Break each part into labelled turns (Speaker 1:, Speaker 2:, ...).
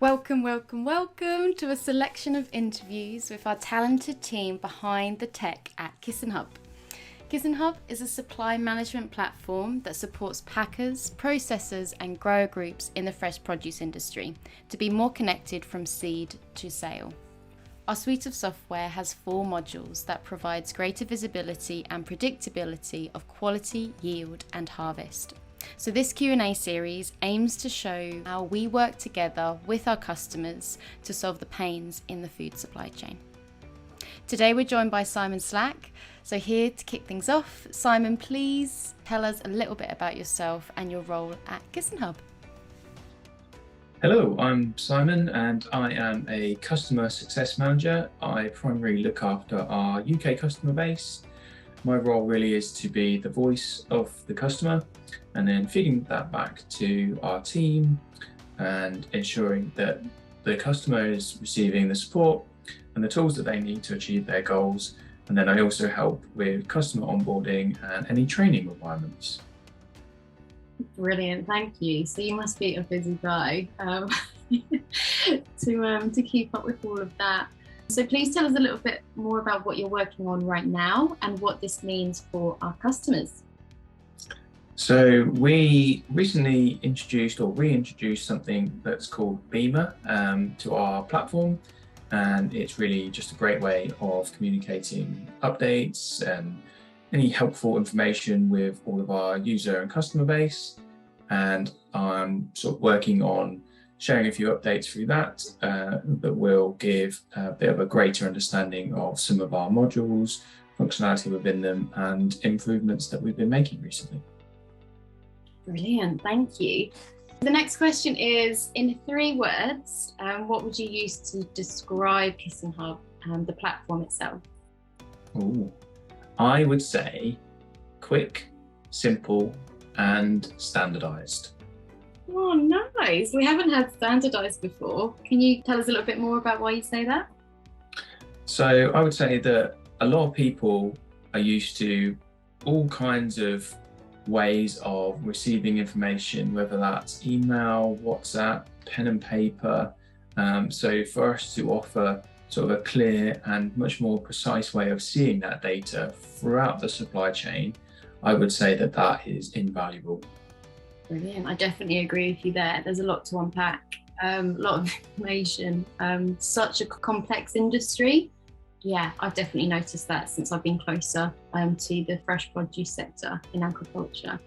Speaker 1: Welcome, welcome, welcome to a selection of interviews with our talented team behind the tech at KisanHub. KisanHub is a supply management platform that supports packers, processors and grower groups in the fresh produce industry to be more connected from seed to sale. Our suite of software has 4 modules that provides greater visibility and predictability of quality, yield and harvest. So this Q&A series aims to show how we work together with our customers to solve the pains in the food supply chain. Today we're joined by Simon Slack. So here to kick things off, Simon, please tell us a little bit about yourself and your role at KisanHub.
Speaker 2: Hello, I'm Simon and I am a customer success manager. I primarily look after our UK customer base. My role really is to be the voice of the customer and then feeding that back to our team and ensuring that the customer is receiving the support and the tools that they need to achieve their goals. And then I also help with customer onboarding and any training requirements.
Speaker 3: Brilliant, thank you. So you must be a busy guy to keep up with all of that. So please tell us a little bit more about what you're working on right now and what this means for our customers.
Speaker 2: So we recently introduced or reintroduced something that's called Beamer to our platform, and it's really just a great way of communicating updates and any helpful information with all of our user and customer base. And I'm sort of working on sharing a few updates through that that will give a bit of a greater understanding of some of our modules, functionality within them and improvements that we've been making recently.
Speaker 3: Brilliant, thank you. The next question is, in 3 words, what would you use to describe KisanHub and the platform itself?
Speaker 2: Ooh. I would say quick, simple, and standardized.
Speaker 3: Oh, nice. We haven't had standardized before. Can you tell us a little bit more about why you say that?
Speaker 2: So I would say that a lot of people are used to all kinds of ways of receiving information, whether that's email, WhatsApp, pen and paper. So for us to offer sort of a clear and much more precise way of seeing that data throughout the supply chain, I would say that that is invaluable.
Speaker 3: Brilliant, I definitely agree with you there. There's a lot to unpack, a lot of information, such a complex industry. Yeah, I've definitely noticed that since I've been closer to the fresh produce sector in agriculture.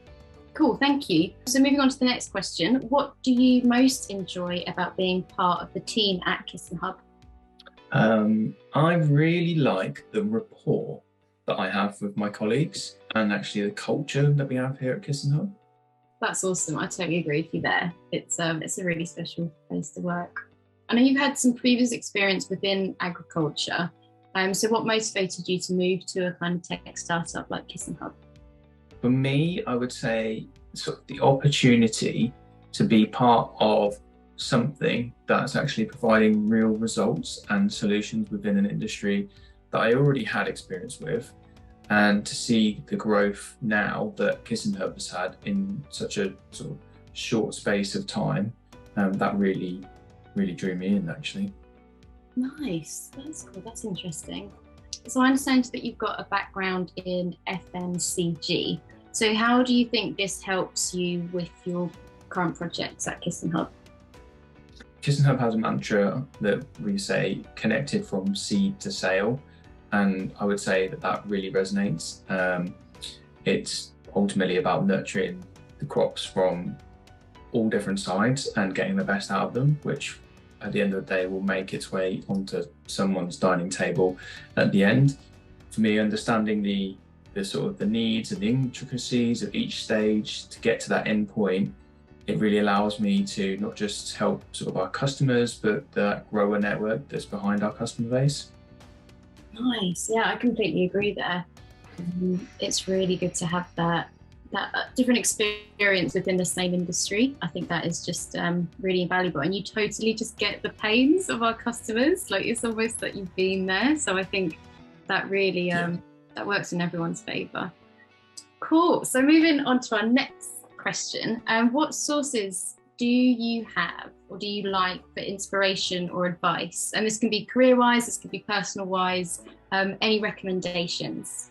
Speaker 3: Cool, thank you. So moving on to the next question, what do you most enjoy about being part of the team at KisanHub?
Speaker 2: I really like the rapport that I have with my colleagues and actually the culture that we have here at KisanHub.
Speaker 3: That's awesome. I totally agree with you there. It's a really special place to work. I know you've had some previous experience within agriculture. So what motivated you to move to a kind of tech startup like KisanHub?
Speaker 2: For me, I would say sort of the opportunity to be part of something that's actually providing real results and solutions within an industry that I already had experience with, and to see the growth now that KisanHub has had in such a sort of short space of time, that really drew me in actually.
Speaker 3: Nice, that's cool, that's interesting. So I understand that you've got a background in FMCG. So how do you think this helps you with your current projects at KisanHub?
Speaker 2: KisanHub has a mantra that we say connected from seed to sale, and I would say that that really resonates. It's ultimately about nurturing the crops from all different sides and getting the best out of them, which at the end of the day will make its way onto someone's dining table at the end. For me, understanding the sort of the needs and the intricacies of each stage to get to that end point, it really allows me to not just help sort of our customers, but the grower network that's behind our customer base.
Speaker 3: Nice, yeah, I completely agree there. It's really good to have that different experience within the same industry. I think that is just really invaluable, and you totally just get the pains of our customers. Like, it's almost that you've been there. So I think that really that works in everyone's favour. Cool. So moving on to our next question, what sources do you have or do you like for inspiration or advice? And this can be career-wise, this can be personal-wise. Any recommendations?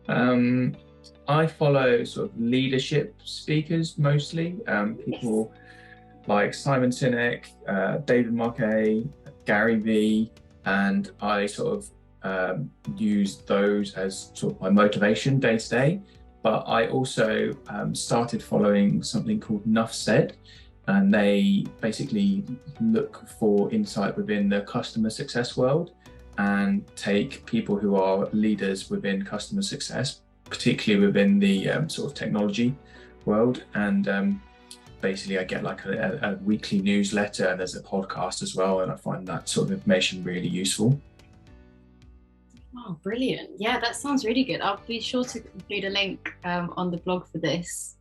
Speaker 2: I follow sort of leadership speakers mostly, people like Simon Sinek, David Marquet, Gary Vee, and I sort of use those as sort of my motivation day to day. But I also started following something called Nuff Said, and they basically look for insight within the customer success world and take people who are leaders within customer success, particularly within the sort of technology world. And basically I get like a weekly newsletter, and there's a podcast as well, and I find that sort of information really useful.
Speaker 3: Oh, brilliant. Yeah, that sounds really good. I'll be sure to include a link on the blog for this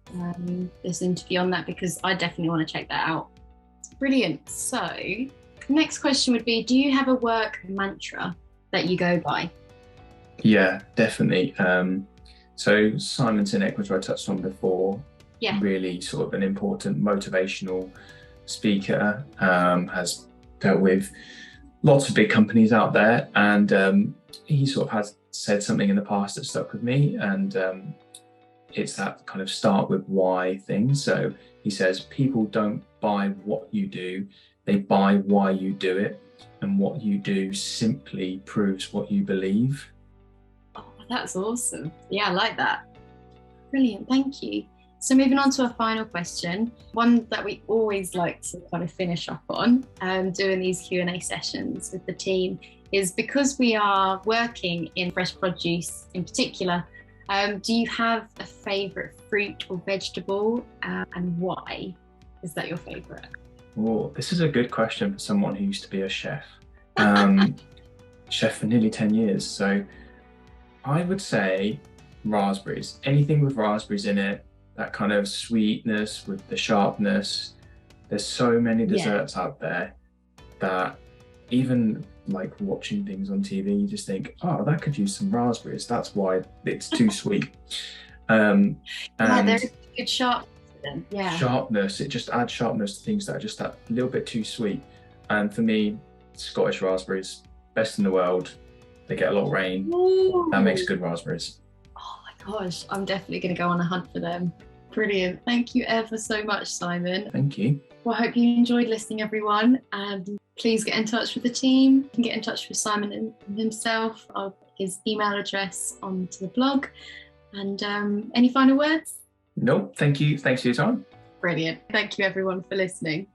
Speaker 3: interview on that, because I definitely want to check that out. Brilliant. So next question would be, do you have a work mantra that you go by?
Speaker 2: Yeah, definitely. So Simon Sinek, which I touched on before, really sort of an important motivational speaker, has dealt with lots of big companies out there, and he sort of has said something in the past that stuck with me, and it's that kind of start with why thing. So he says, people don't buy what you do, they buy why you do it, and what you do simply proves what you believe.
Speaker 3: Oh, that's awesome. Yeah, I like that. Brilliant, thank you. So moving on to a final question, one that we always like to kind of finish up on, doing these Q&A sessions with the team, is because we are working in fresh produce in particular, do you have a favourite fruit or vegetable, and why is that your favourite?
Speaker 2: Well, this is a good question for someone who used to be a chef. Chef for nearly 10 years. So I would say raspberries, anything with raspberries in it, that kind of sweetness with the sharpness. There's so many desserts out there that even like watching things on TV, you just think, oh, that could use some raspberries. That's why it's too sweet. And
Speaker 3: there's good sharpness to them. Yeah.
Speaker 2: Sharpness, it just adds sharpness to things that are just that little bit too sweet. And for me, Scottish raspberries, best in the world. They get a lot of rain.
Speaker 3: Ooh.
Speaker 2: That makes good raspberries.
Speaker 3: Oh my gosh, I'm definitely going to go on a hunt for them. Brilliant. Thank you ever so much, Simon.
Speaker 2: Thank you.
Speaker 3: Well, I hope you enjoyed listening, everyone. And please get in touch with the team. You can get in touch with Simon himself. I'll put his email address onto the blog. And any final words?
Speaker 2: Nope. Thank you. Thanks for your time.
Speaker 3: Brilliant. Thank you, everyone, for listening.